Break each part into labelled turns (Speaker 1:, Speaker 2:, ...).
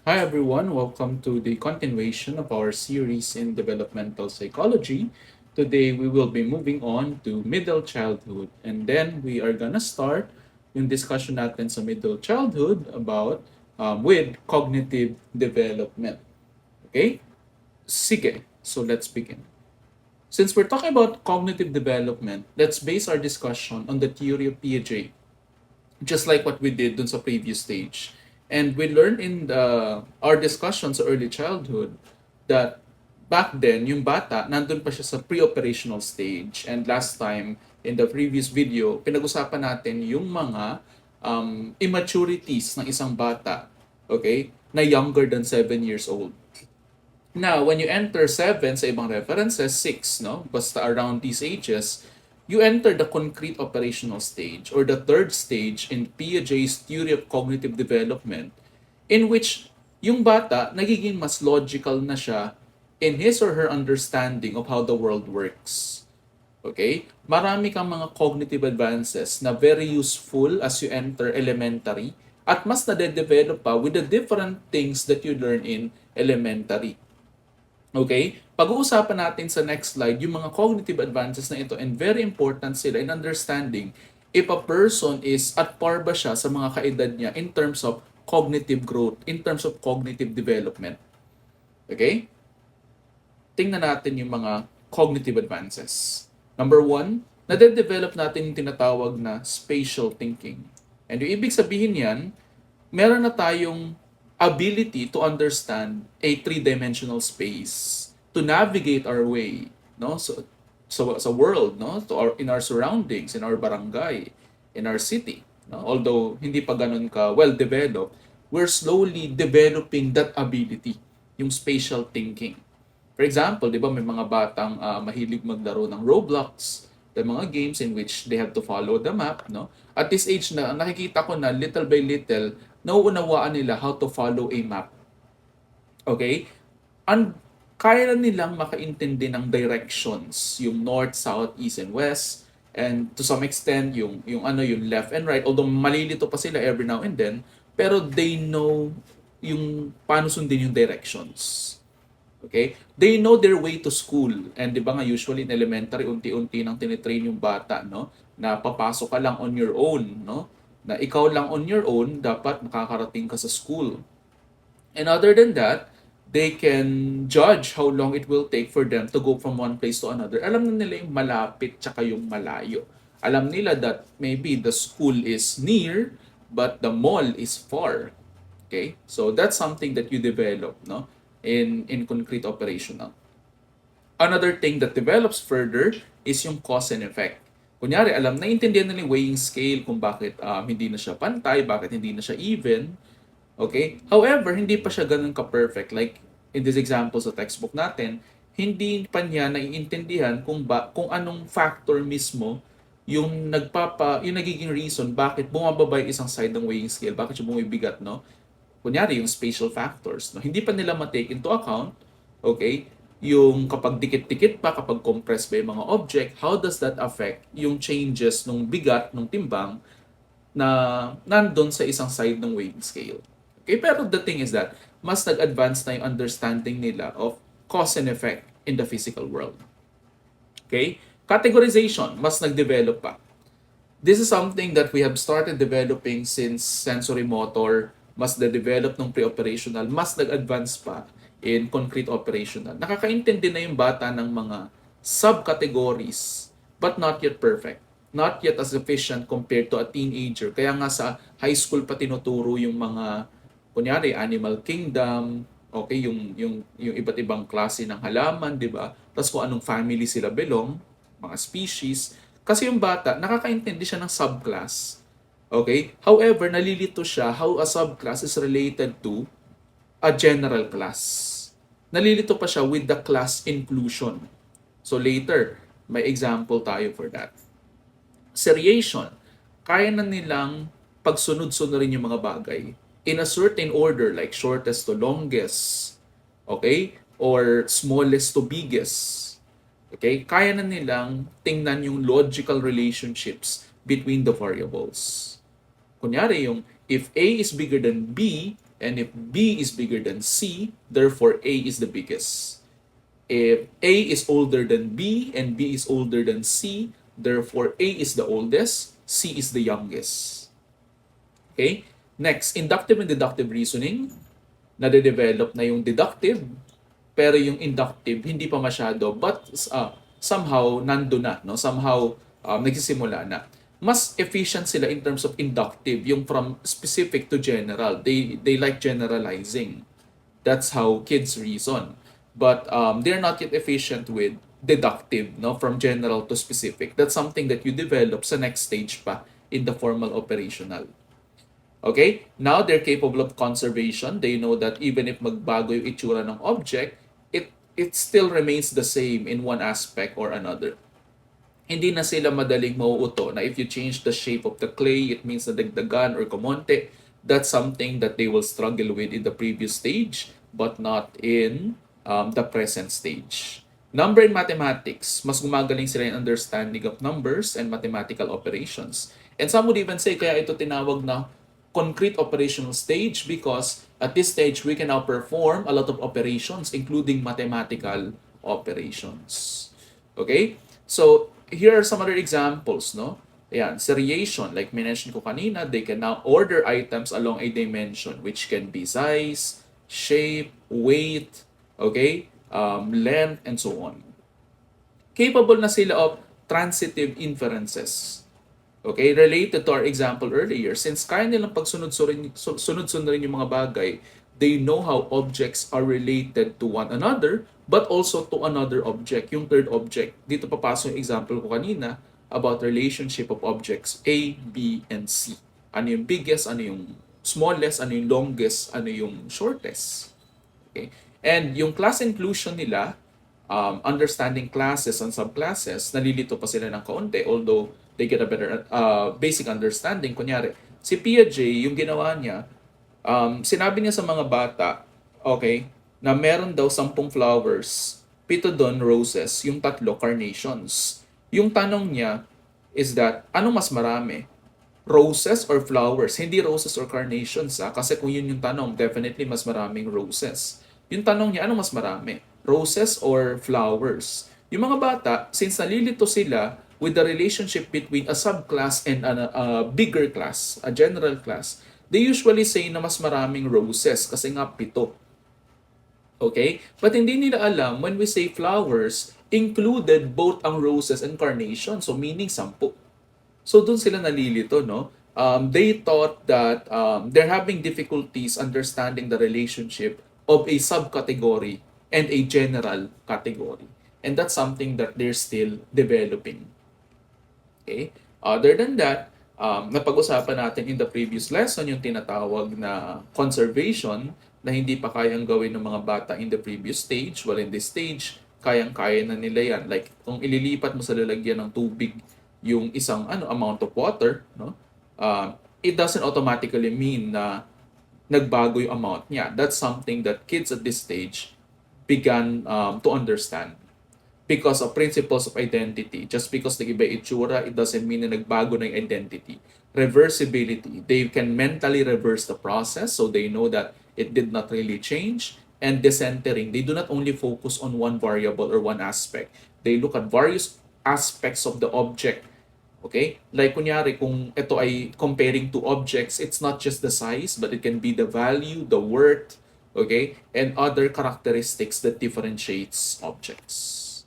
Speaker 1: Hi everyone, welcome to the continuation of our series in developmental psychology. Today we will be moving on to middle childhood and then we are gonna start yung discussion natin sa middle childhood about with cognitive development. Okay? Sige, so let's begin. Since we're talking about cognitive development, let's base our discussion on the theory of Piaget, just like what we did dun sa previous stage. And we learned in our discussions sa early childhood that back then, yung bata, nandun pa siya sa pre-operational stage. And last time, in the previous video, pinag-usapan natin yung mga immaturities ng isang bata, okay, na younger than 7 years old. Now, when you enter 7 sa ibang references, 6, no? Basta around these ages, you enter the concrete operational stage or the third stage in Piaget's theory of cognitive development in which yung bata nagiging mas logical na siya in his or her understanding of how the world works. Okay? Marami kang mga cognitive advances na very useful as you enter elementary at mas nade-develop pa with the different things that you learn in elementary. Okay? Pag-uusapan natin sa next slide yung mga cognitive advances na ito and very important sila in understanding if a person is at par ba siya sa mga kaedad niya in terms of cognitive growth, in terms of cognitive development. Okay? Tingnan natin yung mga cognitive advances. Number one, nade-develop natin yung tinatawag na spatial thinking. And yung ibig sabihin yan, meron na tayong ability to understand a three-dimensional space, to navigate our way, no? So sa world, no? In our surroundings, in our barangay, in our city, no? Although hindi pa ganun ka well developed, we're slowly developing that ability, yung spatial thinking. For example, 'di ba may mga batang mahilig maglaro ng Roblox, the mga games in which they have to follow the map, no? At this age na nakikita ko na little by little nauunawaan nila how to follow a map. Okay? And kaya na nilang makaintindi ng directions, yung north, south, east, and west, and to some extent yung left and right, although malilito pa sila every now and then, pero they know yung paano sundin yung directions. Okay? They know their way to school. And 'di ba nga usually in elementary unti-unti nang tinitrain yung bata, no? Na papasok ka lang on your own, no? Na ikaw lang on your own dapat makakarating ka sa school. And other than that, they can judge how long it will take for them to go from one place to another. Alam na nila yung malapit tsaka yung malayo. Alam nila that maybe the school is near but the mall is far. Okay? So that's something that you develop, no? In concrete operational. Another thing that develops further is yung cause and effect. Kunyari, naiintindihan nila yung weighing scale kung bakit hindi na siya pantay, bakit hindi na siya even. Okay? However, hindi pa siya ganun ka-perfect. Like, in this example sa textbook natin, hindi pa niya naiintindihan kung anong factor mismo yung nagiging reason bakit bumababa yung isang side ng weighing scale, bakit siya bumibigat, no? Kunyari, yung spatial factors, no? Hindi pa nila ma-take into account, okay, yung kapag dikit-dikit pa, kapag compress pa yung mga object, how does that affect yung changes ng bigat ng timbang na nandun sa isang side ng weighing scale. Okay, pero the thing is that mas nag-advance na yung understanding nila of cause and effect in the physical world. Okay? Categorization, mas nag-develop pa. This is something that we have started developing since sensory motor, mas na-develop ng pre-operational, mas nag-advance pa in concrete operational. Nakakaintindi na yung bata ng mga subcategories, but not yet perfect. Not yet as efficient compared to a teenager. Kaya nga sa high school pa tinuturo yung mga, kunyari, animal kingdom, okay, yung iba't ibang klase ng halaman, di ba? Tapos kung anong family sila belong, mga species. Kasi yung bata, nakakaintindi siya ng subclass. Okay? However, nalilito siya how a subclass is related to a general class. Nalilito pa siya with the class inclusion. So later, may example tayo for that. Seriation. Kaya na nilang pagsunod-sunurin yung mga bagay in a certain order like shortest to longest. Okay? Or smallest to biggest. Okay? Kaya na nilang tingnan yung logical relationships between the variables. Kunyari yung if A is bigger than B, And if B is bigger than C, therefore A is the biggest. If A is older than B and B is older than C, therefore A is the oldest, C is the youngest. Okay? Next, inductive and deductive reasoning. Nade-develop na yung deductive, pero yung inductive hindi pa masyado, but somehow nando na, no? Somehow nagsisimula na. Mas efficient sila in terms of inductive, yung from specific to general. They like generalizing. That's how kids reason. But they're not yet efficient with deductive, no? From general to specific. That's something that you develop sa next stage pa in the formal operational. Okay? Now they're capable of conservation. They know that even if magbago yung itsura ng object, it still remains the same in one aspect or another. Hindi na sila madaling mauuto na if you change the shape of the clay, it means na dagdagan or kumonte. That's something that they will struggle with in the previous stage, but not in the present stage. Number in mathematics, mas gumagaling sila in understanding of numbers and mathematical operations. And some would even say, kaya ito tinawag na concrete operational stage because at this stage, we can now perform a lot of operations, including mathematical operations. Okay? So, here are some other examples, no? Ayan, seriation, like mentioned ko kanina, they can now order items along a dimension, which can be size, shape, weight, okay, length, and so on. Capable na sila of transitive inferences. Okay, related to our example earlier, since kaya nilang sunod-sunod yung mga bagay, they know how objects are related to one another, but also to another object, yung third object. Dito papasok yung example ko kanina about relationship of objects A, B, and C. Ano yung biggest, ano yung smallest, ano yung longest, ano yung shortest. Okay? And yung class inclusion nila, understanding classes and subclasses, nalilito pa sila ng kaunti, although they get a better basic understanding. Kunyari, si Piaget, yung ginawa niya, sinabi niya sa mga bata, okay, na meron daw 10 flowers, 7 doon roses, yung 3 carnations. Yung tanong niya is that, ano mas marami? Roses or flowers? Hindi roses or carnations, kasi kung yun yung tanong, definitely mas maraming roses. Yung tanong niya, ano mas marami? Roses or flowers? Yung mga bata, since nalilito sila with the relationship between a subclass and a bigger class, a general class, they usually say na mas maraming roses kasi nga 7. Okay? But hindi nila alam, when we say flowers, included both ang roses and carnations. So meaning 10. So doon sila nalilito, no? They thought that they're having difficulties understanding the relationship of a subcategory and a general category. And that's something that they're still developing. Okay? Other than that, napag-usapan natin in the previous lesson yung tinatawag na conservation na hindi pa kayang gawin ng mga bata in the previous stage. Well, in this stage, kayang-kaya na nila yan. Like, kung ililipat mo sa lalagyan ng tubig yung isang amount of water, no? It doesn't automatically mean na nagbago yung amount niya. That's something that kids at this stage began to understand because of principles of identity. Just because nag-iba itsura, it doesn't mean na nagbago na yung identity. Reversibility. They can mentally reverse the process so they know that it did not really change. And decentering. They do not only focus on one variable or one aspect. They look at various aspects of the object. Okay? Like kunyari, kung ito ay comparing two objects, it's not just the size, but it can be the value, the worth, okay? And other characteristics that differentiates objects.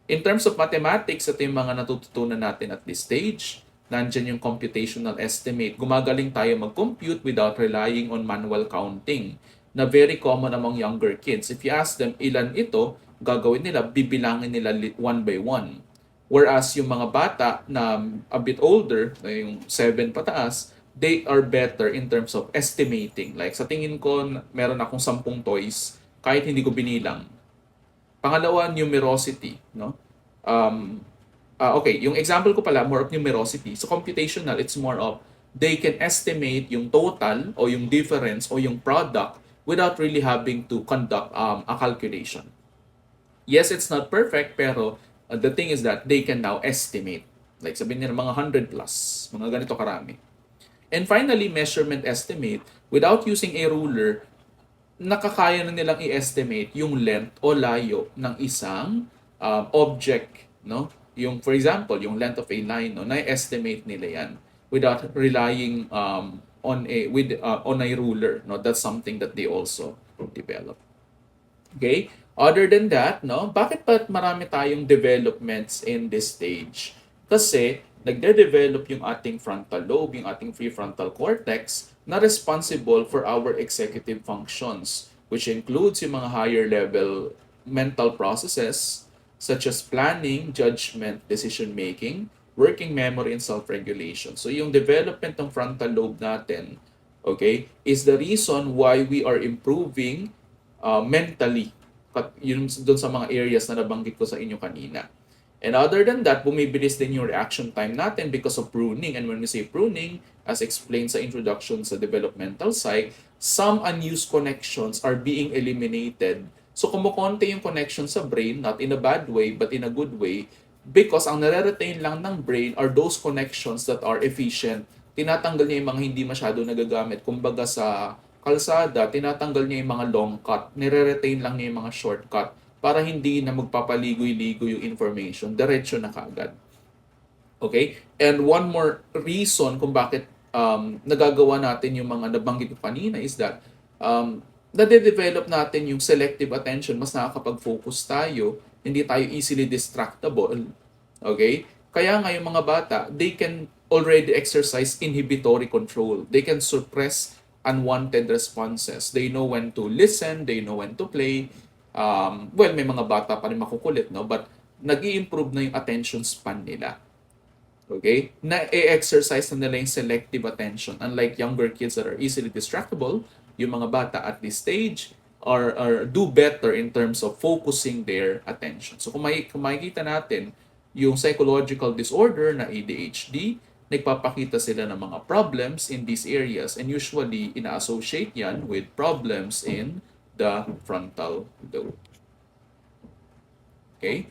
Speaker 1: In terms of mathematics, ito yung mga natututunan natin at this stage. Nandyan yung computational estimate. Gumagaling tayo mag-compute without relying on manual counting na very common among younger kids. If you ask them ilan ito, gagawin nila, bibilangin nila one by one. Whereas yung mga bata na a bit older, yung 7 pataas, they are better in terms of estimating. Like sa tingin ko, meron akong 10 toys, kahit hindi ko binilang. Pangalawa, numerosity, no? Okay, yung example ko pala, more of numerosity. So computational, it's more of they can estimate yung total o yung difference o yung product without really having to conduct a calculation. Yes, it's not perfect, pero the thing is that they can now estimate. Like sabihin nila mga 100 plus, mga ganito karami. And finally, measurement estimate. Without using a ruler, nakakaya na nilang i-estimate yung length o layo ng isang object, no? Yung for example, yung length of a line, no, na-estimate nila 'yan without relying on a ruler, no? That's something that they also develop. Okay? Other than that, no, bakit pa marami tayong developments in this stage? Kasi nagde-develop yung ating frontal lobe, yung ating prefrontal cortex na responsible for our executive functions, which includes yung mga higher level mental processes such as planning, judgment, decision making, working memory, and self-regulation. So yung development ng frontal lobe natin, okay, is the reason why we are improving mentally. Yun doon sa mga areas na nabanggit ko sa inyo kanina. And other than that, bumibilis din yung reaction time natin because of pruning. And when we say pruning, as explained sa introduction sa developmental psych, some unused connections are being eliminated. So kumukonti yung connection sa brain, not in a bad way, but in a good way, because ang nare-retain lang ng brain are those connections that are efficient. Tinatanggal niya yung mga hindi masyado nagagamit. Kumbaga sa kalsada, tinatanggal niya yung mga long cut. Nire-retain lang niya yung mga shortcut para hindi na magpapaligoy-ligoy yung information. Diretso na kaagad. Okay? And one more reason kung bakit nagagawa natin yung mga nabanggit ko kanina is that nade-develop natin yung selective attention. Mas nakakapag-focus tayo. Hindi tayo easily distractible. Okay? Kaya nga yung mga bata, they can already exercise inhibitory control. They can suppress unwanted responses. They know when to listen, they know when to play. Well, may mga bata pa rin makukulit, no? But nag-i-improve na yung attention span nila. Okay? Na-exercise na nila yung selective attention. Unlike younger kids that are easily distractible, yung mga bata at this stage are do better in terms of focusing their attention. So kung makikita natin yung psychological disorder na ADHD, nagpapakita sila ng mga problems in these areas and usually ina-associate yan with problems in the frontal lobe. Okay?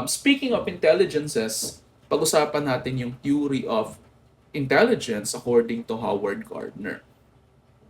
Speaker 1: Speaking of intelligences, pag-usapan natin yung theory of intelligence according to Howard Gardner.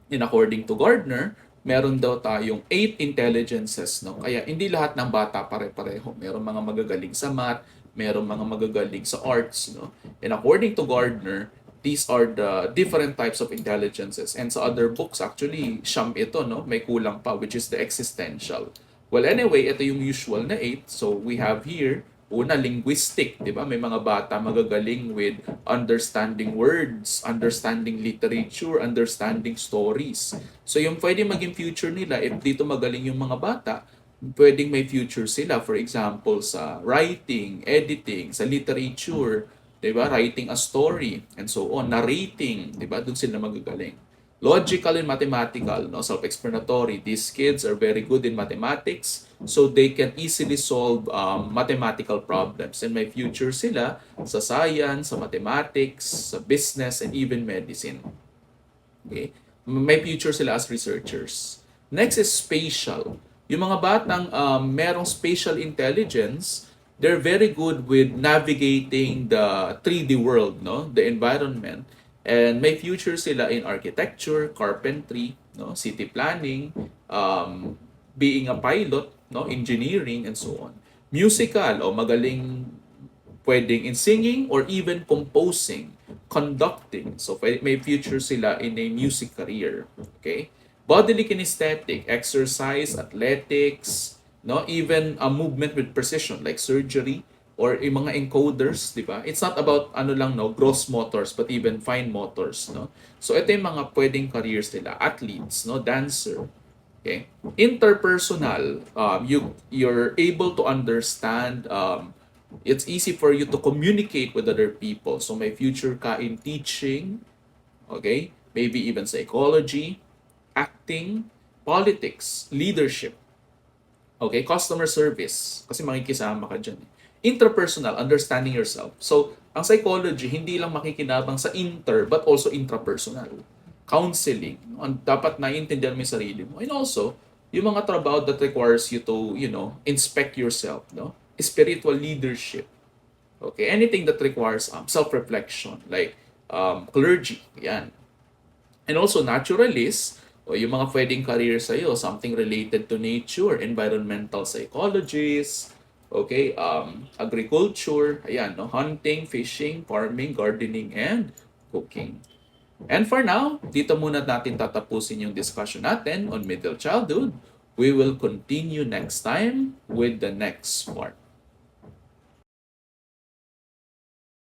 Speaker 1: And according to Gardner, meron daw tayong 8 intelligences, no? Kaya hindi lahat ng bata pare-pareho. Meron mga magagaling sa math, meron mga magagaling sa arts, no? And according to Gardner, these are the different types of intelligences. And sa other books, actually, siyam ito, no? May kulang pa, which is the existential. Well, anyway, ito yung usual na 8. So, we have here, una, linguistic, di ba? May mga bata magagaling with understanding words, understanding literature, understanding stories. So, yung pwede maging future nila, if dito magaling yung mga bata, pwedeng may future sila. For example, sa writing, editing, sa literature, 'di ba? Writing a story and so on, narrating, 'di ba? Doon sila magagaling. Logical and mathematical, no, self-explanatory. These kids are very good in mathematics, so they can easily solve mathematical problems. And may future sila sa science, sa mathematics, sa business, and even medicine. Okay? May future sila as researchers. Next is spatial. Yung mga batang merong spatial intelligence, they're very good with navigating the 3D world, no? The environment. And may future sila in architecture, carpentry, no? City planning, being a pilot, no? Engineering, and so on. Musical, o magaling pwedeng in singing or even composing, conducting. So may future sila in a music career. Okay? Bodily kinesthetic, exercise, athletics, no, even a movement with precision like surgery or yung mga encoders, di ba? It's not about ano lang, no, gross motors but even fine motors, no. So ito yung mga pwedeng careers nila, athletes, no, dancer. Okay? Interpersonal, you're able to understand, it's easy for you to communicate with other people. So may future ka in teaching, okay? Maybe even psychology, acting, politics, leadership. Okay, customer service. Kasi makikisama ka dyan. Interpersonal, understanding yourself. So, ang psychology, hindi lang makikinabang sa inter, but also intrapersonal. Counseling. Dapat naiintindihan mo yung sarili mo. And also, yung mga trabaho that requires you to, inspect yourself. No? Spiritual leadership. Okay, anything that requires self-reflection, like clergy. Yan. And also naturalist, o yung mga pwedeng career sa'yo, something related to nature, environmental psychologist, okay, agriculture, ayan, no? Hunting, fishing, farming, gardening, and cooking. And for now, dito muna natin tatapusin yung discussion natin on middle childhood. We will continue next time with the next part.